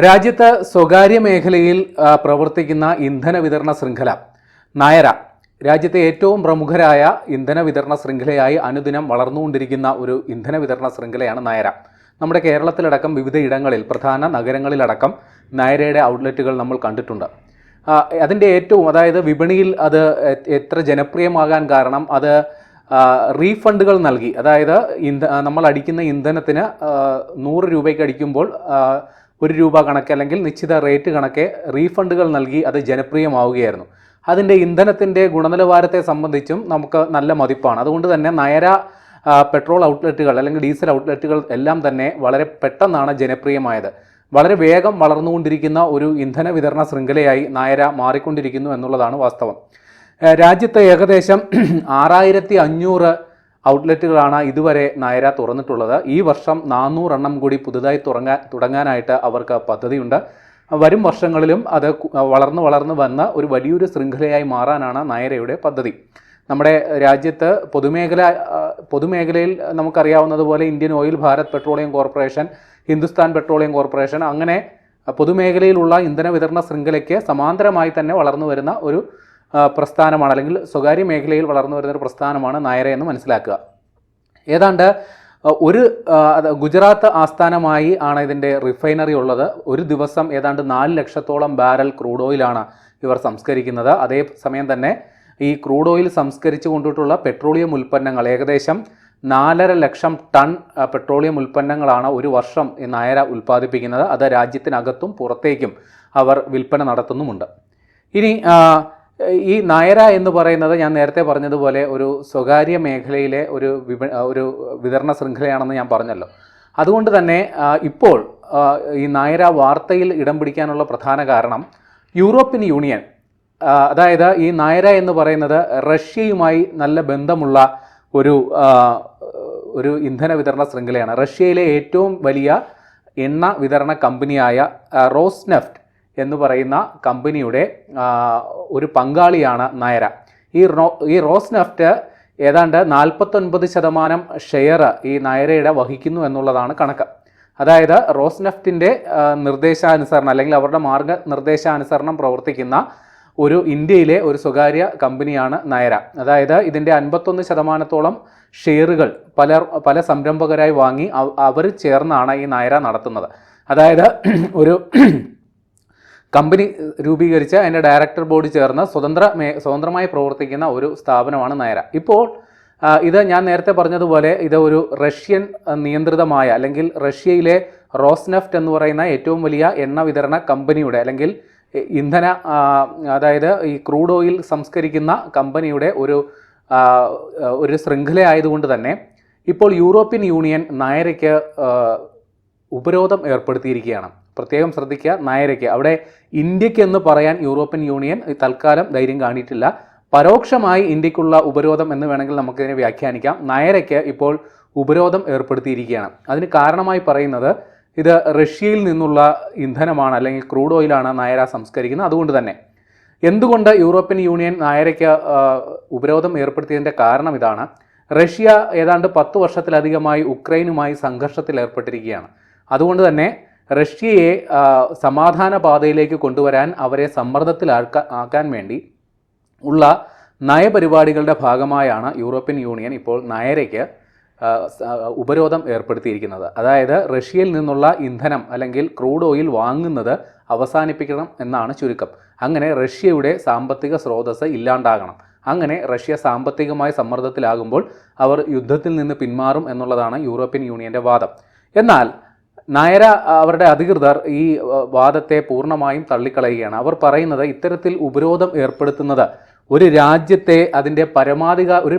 രാജ്യത്ത് സ്വകാര്യ മേഖലയിൽ പ്രവർത്തിക്കുന്ന ഇന്ധന വിതരണ ശൃംഖല നായര രാജ്യത്തെ ഏറ്റവും പ്രമുഖരായ ഇന്ധന വിതരണ ശൃംഖലയായി അനുദിനം വളർന്നുകൊണ്ടിരിക്കുന്ന ഒരു ഇന്ധന വിതരണ ശൃംഖലയാണ് നായര. നമ്മുടെ കേരളത്തിലടക്കം വിവിധ ഇടങ്ങളിൽ പ്രധാന നഗരങ്ങളിലടക്കം നായരയുടെ ഔട്ട്ലെറ്റുകൾ നമ്മൾ കണ്ടിട്ടുണ്ട്. അതിൻ്റെ അതായത് വിപണിയിൽ അത് എത്ര ജനപ്രിയമാകാൻ കാരണം അത് റീഫണ്ടുകൾ നൽകി, അതായത് നമ്മൾ അടിക്കുന്ന ഇന്ധനത്തിന് 100 രൂപയ്ക്ക് അടിക്കുമ്പോൾ 1 രൂപ കണക്ക് അല്ലെങ്കിൽ നിശ്ചിത റേറ്റ് കണക്കെ റീഫണ്ടുകൾ നൽകി അത് ജനപ്രിയമാവുകയായിരുന്നു. അതിൻ്റെ ഇന്ധനത്തിൻ്റെ ഗുണനിലവാരത്തെ സംബന്ധിച്ചും നമുക്ക് നല്ല മതിപ്പാണ്. അതുകൊണ്ട് തന്നെ നായര പെട്രോൾ ഔട്ട്ലെറ്റുകൾ അല്ലെങ്കിൽ ഡീസൽ ഔട്ട്ലെറ്റുകൾ എല്ലാം തന്നെ വളരെ പെട്ടെന്നാണ് ജനപ്രിയമായത്. വളരെ വേഗം വളർന്നുകൊണ്ടിരിക്കുന്ന ഒരു ഇന്ധന വിതരണ ശൃംഖലയായി നായര മാറിക്കൊണ്ടിരിക്കുന്നു എന്നുള്ളതാണ് വാസ്തവം. രാജ്യത്ത് ഏകദേശം 6500 ഔട്ട്ലെറ്റുകളാണ് ഇതുവരെ നായര തുറന്നിട്ടുള്ളത്. ഈ വർഷം 400 എണ്ണം കൂടി പുതുതായി തുടങ്ങാനായിട്ട് അവർക്ക് പദ്ധതിയുണ്ട്. വരും വർഷങ്ങളിലും അത് വളർന്നു വന്ന ഒരു വലിയൊരു ശൃംഖലയായി മാറാനാണ് നായരയുടെ പദ്ധതി. നമ്മുടെ രാജ്യത്ത് പൊതുമേഖലയിൽ നമുക്കറിയാവുന്നതുപോലെ Indian oil, Bharat petroleum corporation, Hindustan petroleum corporation, അങ്ങനെ പൊതുമേഖലയിലുള്ള ഇന്ധന വിതരണ ശൃംഖലയ്ക്ക് സമാന്തരമായി തന്നെ വളർന്നു വരുന്ന ഒരു പ്രസ്ഥാനമാണ്, അല്ലെങ്കിൽ സ്വകാര്യ മേഖലയിൽ വളർന്നു വരുന്ന ഒരു പ്രസ്ഥാനമാണ് നായര എന്ന് മനസ്സിലാക്കുക. ഏതാണ്ട് ഗുജറാത്ത് ആസ്ഥാനമായി ആണ് ഇതിൻ്റെ റിഫൈനറി ഉള്ളത്. ഒരു ദിവസം ഏതാണ്ട് 4 ലക്ഷത്തോളം ബാരൽ ക്രൂഡ് ഓയിലാണ് ഇവർ സംസ്കരിക്കുന്നത്. അതേസമയം തന്നെ ഈ ക്രൂഡ് ഓയിൽ സംസ്കരിച്ചു കൊണ്ടിട്ടുള്ള പെട്രോളിയം ഉൽപ്പന്നങ്ങൾ ഏകദേശം 4.5 ലക്ഷം ടൺ പെട്രോളിയം ഉൽപ്പന്നങ്ങളാണ് ഒരു വർഷം ഈ നായര ഉൽപ്പാദിപ്പിക്കുന്നത്. അത് രാജ്യത്തിനകത്തും പുറത്തേക്കും അവർ വിൽപ്പന നടത്തുന്നുമുണ്ട്. ഇനി ഈ നായര എന്ന് പറയുന്നത് ഞാൻ നേരത്തെ പറഞ്ഞതുപോലെ ഒരു സ്വകാര്യ മേഖലയിലെ ഒരു വിതരണ ശൃംഖലയാണെന്ന് ഞാൻ പറഞ്ഞല്ലോ. അതുകൊണ്ട് തന്നെ ഇപ്പോൾ ഈ നായര വാർത്തയിൽ ഇടം പിടിക്കാനുള്ള പ്രധാന കാരണം യൂറോപ്യൻ യൂണിയൻ, അതായത് ഈ നായര എന്ന് പറയുന്നത് റഷ്യയുമായി നല്ല ബന്ധമുള്ള ഒരു ഇന്ധന വിതരണ ശൃംഖലയാണ്. റഷ്യയിലെ ഏറ്റവും വലിയ എണ്ണ വിതരണ കമ്പനിയായ റോസ്നെഫ്റ്റ് എന്ന് പറയുന്ന കമ്പനിയുടെ ഒരു പങ്കാളിയാണ് നായര. ഈ റോസ്നെഫ്റ്റ് ഏതാണ്ട് 49% ഷെയർ ഈ നായരയുടെ വഹിക്കുന്നു എന്നുള്ളതാണ് കണക്ക്. അതായത് റോസ്നെഫ്റ്റിൻ്റെ നിർദ്ദേശാനുസരണം അല്ലെങ്കിൽ അവരുടെ മാർഗനിർദ്ദേശാനുസരണം പ്രവർത്തിക്കുന്ന ഇന്ത്യയിലെ ഒരു സ്വകാര്യ കമ്പനിയാണ് നായര. അതായത് ഇതിൻ്റെ 51% ഷെയറുകൾ പല സംരംഭകരായി വാങ്ങി അവർ ചേർന്നാണ് ഈ നായര നടത്തുന്നത്. അതായത് ഒരു കമ്പനി രൂപീകരിച്ച് അതിൻ്റെ ഡയറക്ടർ ബോർഡ് ചേർന്ന് സ്വതന്ത്രമായി പ്രവർത്തിക്കുന്ന ഒരു സ്ഥാപനമാണ് നായര. ഇപ്പോൾ ഇത് ഞാൻ നേരത്തെ പറഞ്ഞതുപോലെ ഇത് ഒരു റഷ്യൻ നിയന്ത്രിതമായ അല്ലെങ്കിൽ റഷ്യയിലെ റോസ്നെഫ്റ്റ് എന്ന് പറയുന്ന ഏറ്റവും വലിയ എണ്ണ വിതരണ കമ്പനിയുടെ അല്ലെങ്കിൽ അതായത് ഈ ക്രൂഡ് ഓയിൽ സംസ്കരിക്കുന്ന കമ്പനിയുടെ ഒരു ശൃംഖല ആയതുകൊണ്ട് തന്നെ ഇപ്പോൾ യൂറോപ്യൻ യൂണിയൻ നായരയ്ക്ക് ഉപരോധം ഏർപ്പെടുത്തിയിരിക്കുകയാണ്. പ്രത്യേകം ശ്രദ്ധിക്കുക, നായരയ്ക്ക്. അവിടെ ഇന്ത്യക്ക് എന്ന് പറയാൻ യൂറോപ്യൻ യൂണിയൻ തൽക്കാലം ധൈര്യം കാണിയിട്ടില്ല. പരോക്ഷമായി ഇന്ത്യക്കുള്ള ഉപരോധം എന്ന് വേണമെങ്കിൽ നമുക്കിതിനെ വ്യാഖ്യാനിക്കാം. നായരയ്ക്ക് ഇപ്പോൾ ഉപരോധം ഏർപ്പെടുത്തിയിരിക്കുകയാണ്. അതിന് കാരണമായി പറയുന്നത് ഇത് റഷ്യയിൽ നിന്നുള്ള ഇന്ധനമാണ് അല്ലെങ്കിൽ ക്രൂഡ് ഓയിലാണ് നായര സംസ്കരിക്കുന്നത്. അതുകൊണ്ട് തന്നെ എന്തുകൊണ്ട് യൂറോപ്യൻ യൂണിയൻ നായരയ്ക്ക് ഉപരോധം ഏർപ്പെടുത്തിയതിൻ്റെ കാരണം ഇതാണ്. റഷ്യ ഏതാണ്ട് 10 വർഷത്തിലധികമായി ഉക്രൈനുമായി സംഘർഷത്തിൽ ഏർപ്പെട്ടിരിക്കുകയാണ്. അതുകൊണ്ട് തന്നെ റഷ്യയെ സമാധാന പാതയിലേക്ക് കൊണ്ടുവരാൻ അവരെ സമ്മർദ്ദത്തിലാക്കാൻ വേണ്ടി ഉള്ള നയപരിപാടികളുടെ ഭാഗമായാണ് യൂറോപ്യൻ യൂണിയൻ ഇപ്പോൾ നായരയ്ക്ക് ഉപരോധം ഏർപ്പെടുത്തിയിരിക്കുന്നത്. അതായത് റഷ്യയിൽ നിന്നുള്ള ഇന്ധനം അല്ലെങ്കിൽ ക്രൂഡ് ഓയിൽ വാങ്ങുന്നത് അവസാനിപ്പിക്കണം എന്നാണ് ചുരുക്കം. അങ്ങനെ റഷ്യയുടെ സാമ്പത്തിക സ്രോതസ്സ് ഇല്ലാണ്ടാകണം. അങ്ങനെ റഷ്യ സാമ്പത്തികമായി സമ്മർദ്ദത്തിലാകുമ്പോൾ അവർ യുദ്ധത്തിൽ നിന്ന് പിന്മാറും എന്നുള്ളതാണ് യൂറോപ്യൻ യൂണിയൻ്റെ വാദം. എന്നാൽ നായര അവരുടെ അധികൃതർ ഈ വാദത്തെ പൂർണ്ണമായും തള്ളിക്കളയുകയാണ്. അവർ പറയുന്നത് ഇത്തരത്തിൽ ഉപരോധം ഏർപ്പെടുത്തുന്നത് ഒരു രാജ്യത്തെ അതിൻ്റെ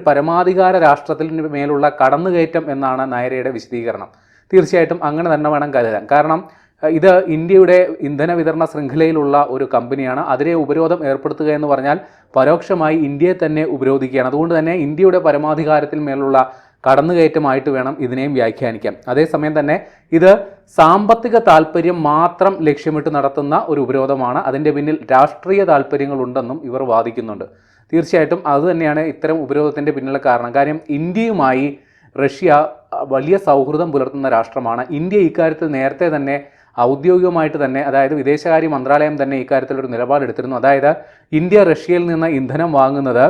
പരമാധികാര രാഷ്ട്രത്തിന് മേലുള്ള കടന്നുകയറ്റം എന്നാണ് നായരയുടെ വിശദീകരണം. തീർച്ചയായിട്ടും അങ്ങനെ തന്നെ വേണം കരുതാൻ. കാരണം ഇത് ഇന്ത്യയുടെ ഇന്ധന വിതരണ ശൃംഖലയിലുള്ള ഒരു കമ്പനിയാണ്. അതിനെ ഉപരോധം ഏർപ്പെടുത്തുക എന്ന് പറഞ്ഞാൽ പരോക്ഷമായി ഇന്ത്യയെ തന്നെ ഉപരോധിക്കുകയാണ്. അതുകൊണ്ട് തന്നെ ഇന്ത്യയുടെ പരമാധികാരത്തിന് മേലുള്ള കടന്നുകയറ്റമായിട്ട് വേണം ഇതിനെയും വ്യാഖ്യാനിക്കാം. അതേസമയം തന്നെ ഇത് സാമ്പത്തിക താല്പര്യം മാത്രം ലക്ഷ്യമിട്ട് നടത്തുന്ന ഒരു ഉപരോധമാണ്. അതിൻ്റെ പിന്നിൽ രാഷ്ട്രീയ താല്പര്യങ്ങളുണ്ടെന്നും ഇവർ വാദിക്കുന്നുണ്ട്. തീർച്ചയായിട്ടും അതുതന്നെയാണ് ഇത്തരം ഉപരോധത്തിൻ്റെ പിന്നിലെ കാരണം. കാര്യം ഇന്ത്യയുമായി റഷ്യ വലിയ സൗഹൃദം പുലർത്തുന്ന രാഷ്ട്രമാണ്. ഇന്ത്യ ഇക്കാര്യത്തിൽ നേരത്തെ തന്നെ ഔദ്യോഗികമായിട്ട് തന്നെ, അതായത് വിദേശകാര്യ മന്ത്രാലയം തന്നെ ഇക്കാര്യത്തിലൊരു നിലപാടെടുത്തിരുന്നു. അതായത് ഇന്ത്യ റഷ്യയിൽ നിന്ന് ഇന്ധനം വാങ്ങുന്നത്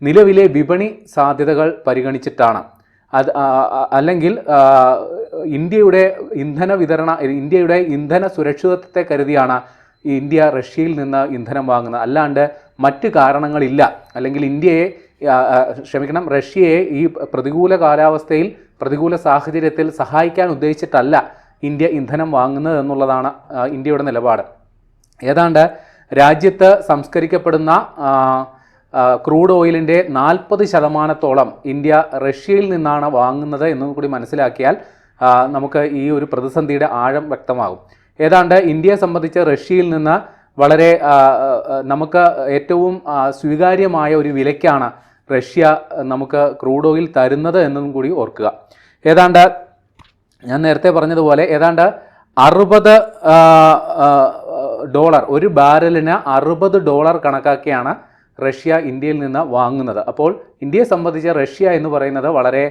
നിലവിലെ വിപണി സാധ്യതകൾ പരിഗണിച്ചിട്ടാണ്. അല്ലെങ്കിൽ ഇന്ത്യയുടെ ഇന്ത്യയുടെ ഇന്ധന സുരക്ഷിതത്വത്തെ കരുതിയാണ് ഇന്ത്യ റഷ്യയിൽ നിന്ന് ഇന്ധനം വാങ്ങുന്നത്. അല്ലാണ്ട് മറ്റ് കാരണങ്ങളില്ല. അല്ലെങ്കിൽ റഷ്യയെ ഈ പ്രതികൂല കാലാവസ്ഥയിൽ, പ്രതികൂല സാഹചര്യത്തിൽ സഹായിക്കാൻ ഉദ്ദേശിച്ചിട്ടല്ല ഇന്ത്യ ഇന്ധനം വാങ്ങുന്നത് എന്നുള്ളതാണ് ഇന്ത്യയുടെ നിലപാട്. ഏതാണ്ട് രാജ്യത്ത് സംസ്കരിക്കപ്പെടുന്ന ക്രൂഡ് ഓയിലിൻ്റെ 40% ഇന്ത്യ റഷ്യയിൽ നിന്നാണ് വാങ്ങുന്നത് എന്നും കൂടി മനസ്സിലാക്കിയാൽ നമുക്ക് ഈ ഒരു പ്രതിസന്ധിയുടെ ആഴം വ്യക്തമാകും. ഏതാണ്ട് ഇന്ത്യയെ സംബന്ധിച്ച് റഷ്യയിൽ നിന്ന് വളരെ നമുക്ക് ഏറ്റവും സ്വീകാര്യമായ ഒരു വിലയ്ക്കാണ് റഷ്യ നമുക്ക് ക്രൂഡ് ഓയിൽ തരുന്നത് എന്നും കൂടി ഓർക്കുക. ഏതാണ്ട് ഞാൻ നേരത്തെ പറഞ്ഞതുപോലെ ഏതാണ്ട് $60 ഒരു ബാരലിന് $60 കണക്കാക്കിയാണ് റഷ്യ ഇന്ത്യയിൽ നിന്ന് വാങ്ങുന്നത്. അപ്പോൾ ഇന്ത്യയെ സംബന്ധിച്ച് റഷ്യ എന്ന് പറയുന്നത് വളരെ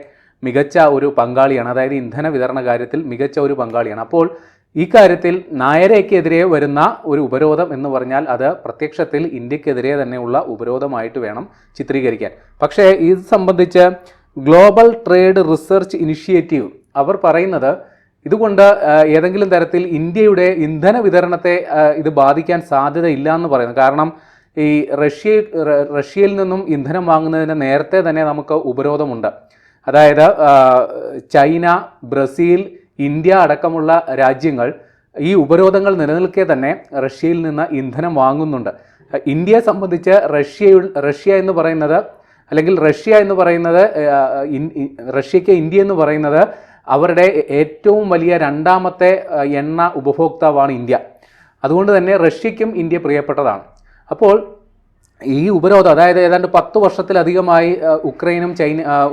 മികച്ച ഒരു പങ്കാളിയാണ്. അതായത് ഇന്ധന വിതരണ കാര്യത്തിൽ മികച്ച ഒരു പങ്കാളിയാണ്. അപ്പോൾ ഈ കാര്യത്തിൽ നായരയ്ക്കെതിരെ വരുന്ന ഒരു ഉപരോധം എന്ന് പറഞ്ഞാൽ അത് പ്രത്യക്ഷത്തിൽ ഇന്ത്യക്കെതിരെ തന്നെയുള്ള ഉപരോധമായിട്ട് വേണം ചിത്രീകരിക്കാൻ. പക്ഷേ ഇത് സംബന്ധിച്ച് ഗ്ലോബൽ ട്രേഡ് റിസർച്ച് ഇനിഷ്യേറ്റീവ് അവർ പറയുന്നത് ഇതുകൊണ്ട് ഏതെങ്കിലും തരത്തിൽ ഇന്ത്യയുടെ ഇന്ധന വിതരണത്തെ ഇത് ബാധിക്കാൻ സാധ്യതയില്ല എന്ന് പറയുന്നു. കാരണം ഈ റഷ്യയിൽ നിന്നും ഇന്ധനം വാങ്ങുന്നതിന് നേരത്തെ തന്നെ നമുക്ക് ഉപരോധമുണ്ട്. അതായത് ചൈന, ബ്രസീൽ, ഇന്ത്യ അടക്കമുള്ള രാജ്യങ്ങൾ ഈ ഉപരോധങ്ങൾ നിലനിൽക്കെ തന്നെ റഷ്യയിൽ നിന്ന് ഇന്ധനം വാങ്ങുന്നുണ്ട്. ഇന്ത്യയെ സംബന്ധിച്ച് റഷ്യ എന്ന് പറയുന്നത് റഷ്യയ്ക്ക് ഇന്ത്യ എന്ന് പറയുന്നത് അവരുടെ ഏറ്റവും വലിയ രണ്ടാമത്തെ എണ്ണ ഉപഭോക്താവാണ് ഇന്ത്യ. അതുകൊണ്ട് തന്നെ റഷ്യയ്ക്കും ഇന്ത്യ പ്രിയപ്പെട്ടതാണ്. അപ്പോൾ ഈ ഉപരോധം, അതായത് ഏതാണ്ട് 10 വർഷത്തിലധികമായി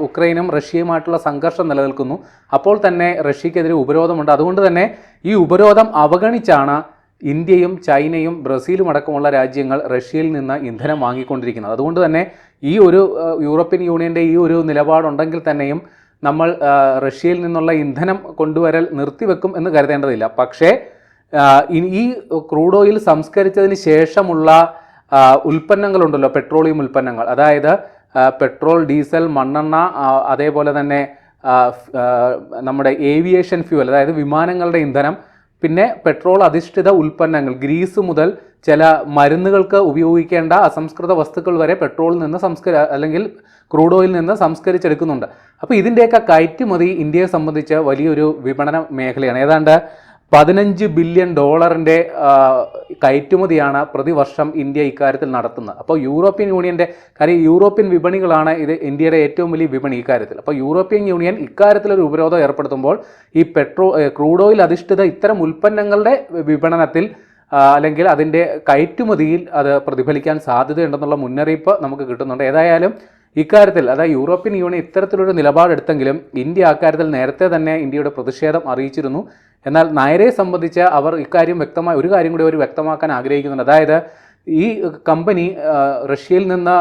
ഉക്രൈനും റഷ്യയുമായിട്ടുള്ള സംഘർഷം നിലനിൽക്കുന്നു. അപ്പോൾ തന്നെ റഷ്യക്കെതിരെ ഉപരോധമുണ്ട്. അതുകൊണ്ട് തന്നെ ഈ ഉപരോധം അവഗണിച്ചാണ് ഇന്ത്യയും ചൈനയും ബ്രസീലും അടക്കമുള്ള രാജ്യങ്ങൾ റഷ്യയിൽ നിന്ന് ഇന്ധനം വാങ്ങിക്കൊണ്ടിരിക്കുന്നത്. അതുകൊണ്ട് തന്നെ ഈ ഒരു യൂറോപ്യൻ യൂണിയൻ്റെ ഈ ഒരു നിലപാടുണ്ടെങ്കിൽ തന്നെയും നമ്മൾ റഷ്യയിൽ നിന്നുള്ള ഇന്ധനം കൊണ്ടുവരൽ നിർത്തിവെക്കും എന്ന് കരുതേണ്ടതില്ല. പക്ഷേ ഈ ക്രൂഡ് ഓയിൽ സംസ്കരിച്ചതിന് ശേഷമുള്ള ഉൽപ്പന്നങ്ങളുണ്ടല്ലോ, പെട്രോളിയം ഉൽപ്പന്നങ്ങൾ, അതായത് പെട്രോൾ, ഡീസൽ, മണ്ണെണ്ണ, അതേപോലെ തന്നെ നമ്മുടെ ഏവിയേഷൻ ഫ്യൂവൽ, അതായത് വിമാനങ്ങളുടെ ഇന്ധനം, പിന്നെ പെട്രോൾ അധിഷ്ഠിത ഉൽപ്പന്നങ്ങൾ, ഗ്രീസ് മുതൽ ചില മരുന്നുകൾക്ക് ഉപയോഗിക്കേണ്ട അസംസ്കൃത വസ്തുക്കൾ വരെ പെട്രോളിൽ നിന്ന് അല്ലെങ്കിൽ ക്രൂഡ് ഓയിലിൽ നിന്ന് സംസ്കരിച്ചെടുക്കുന്നുണ്ട്. അപ്പോൾ ഇതിൻ്റെയൊക്കെ കയറ്റുമതി ഇന്ത്യയെ സംബന്ധിച്ച് വലിയൊരു വിപണന മേഖലയാണ്. ഏതാണ്ട് $15 ബില്യൺ കയറ്റുമതിയാണ് പ്രതിവർഷം ഇന്ത്യ ഇക്കാര്യത്തിൽ നടത്തുന്നത്. അപ്പോൾ യൂറോപ്യൻ വിപണികളാണ് ഇന്ത്യയുടെ ഏറ്റവും വലിയ വിപണി ഇക്കാര്യത്തിൽ. അപ്പോൾ യൂറോപ്യൻ യൂണിയൻ ഇക്കാര്യത്തിലൊരു ഉപരോധം ഏർപ്പെടുത്തുമ്പോൾ ഈ ക്രൂഡ് ഓയിൽ അധിഷ്ഠിത ഇത്തരം ഉൽപ്പന്നങ്ങളുടെ വിപണനത്തിൽ അല്ലെങ്കിൽ അതിൻ്റെ കയറ്റുമതിയിൽ അത് പ്രതിഫലിക്കാൻ സാധ്യതയുണ്ടെന്നുള്ള മുന്നറിയിപ്പ് നമുക്ക് കിട്ടുന്നുണ്ട്. ഏതായാലും ഇക്കാര്യത്തിൽ, അതായത് യൂറോപ്യൻ യൂണിയൻ ഇത്തരത്തിലൊരു നിലപാടെടുത്തെങ്കിലും ഇന്ത്യ അക്കാര്യത്തിൽ നേരത്തെ തന്നെ ഇന്ത്യയുടെ പ്രതിഷേധം അറിയിച്ചിരുന്നു. എന്നാൽ നായരെ സംബന്ധിച്ച് അവർ ഇക്കാര്യം ഒരു കാര്യം കൂടി അവർ വ്യക്തമാക്കാൻ ആഗ്രഹിക്കുന്നുണ്ട്. അതായത് ഈ കമ്പനി റഷ്യയിൽ നിന്ന്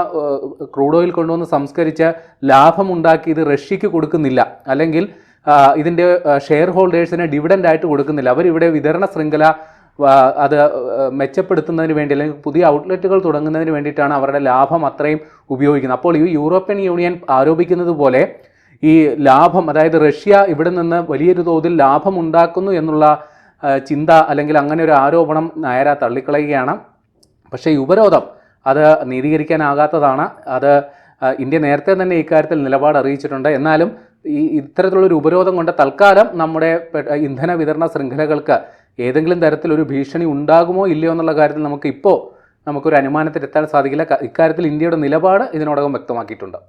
ക്രൂഡ് ഓയിൽ കൊണ്ടുവന്ന് സംസ്കരിച്ച് ലാഭമുണ്ടാക്കി ഇത് റഷ്യക്ക് കൊടുക്കുന്നില്ല, അല്ലെങ്കിൽ ഇതിൻ്റെ ഷെയർ ഹോൾഡേഴ്സിന് ഡിവിഡൻ്റ് ആയിട്ട് കൊടുക്കുന്നില്ല. അവരിവിടെ വിതരണ ശൃംഖല അത് മെച്ചപ്പെടുത്തുന്നതിന് വേണ്ടി, അല്ലെങ്കിൽ പുതിയ ഔട്ട്ലെറ്റുകൾ തുടങ്ങുന്നതിന് വേണ്ടിയിട്ടാണ് അവരുടെ ലാഭം അത്രയും ഉപയോഗിക്കുന്നത്. അപ്പോൾ ഈ യൂറോപ്യൻ യൂണിയൻ ആരോപിക്കുന്നത് പോലെ ഈ ലാഭം, അതായത് റഷ്യ ഇവിടെ നിന്ന് വലിയൊരു തോതിൽ ലാഭം ഉണ്ടാക്കുന്നു എന്നുള്ള ചിന്ത, അല്ലെങ്കിൽ അങ്ങനെ ഒരു ആരോപണം നായര തള്ളിക്കളയുകയാണ്. പക്ഷേ ഈ ഉപരോധം അത് നീതീകരിക്കാനാകാത്തതാണ്. അത് ഇന്ത്യ നേരത്തെ തന്നെ ഇക്കാര്യത്തിൽ നിലപാട് അറിയിച്ചിട്ടുണ്ട്. എന്നാലും ഇത്തരത്തിലുള്ളൊരു ഉപരോധം കൊണ്ട് തൽക്കാലം നമ്മുടെ ഇന്ധന വിതരണ ശൃംഖലകൾക്ക് ഏതെങ്കിലും തരത്തിലൊരു ഭീഷണി ഉണ്ടാകുമോ ഇല്ലയോ എന്നുള്ള കാര്യത്തിൽ നമുക്കൊരു അനുമാനത്തിലെത്താൻ സാധിക്കില്ല. ഇക്കാര്യത്തിൽ ഇന്ത്യയുടെ നിലപാട് ഇതിനോടകം വ്യക്തമാക്കിയിട്ടുണ്ട്.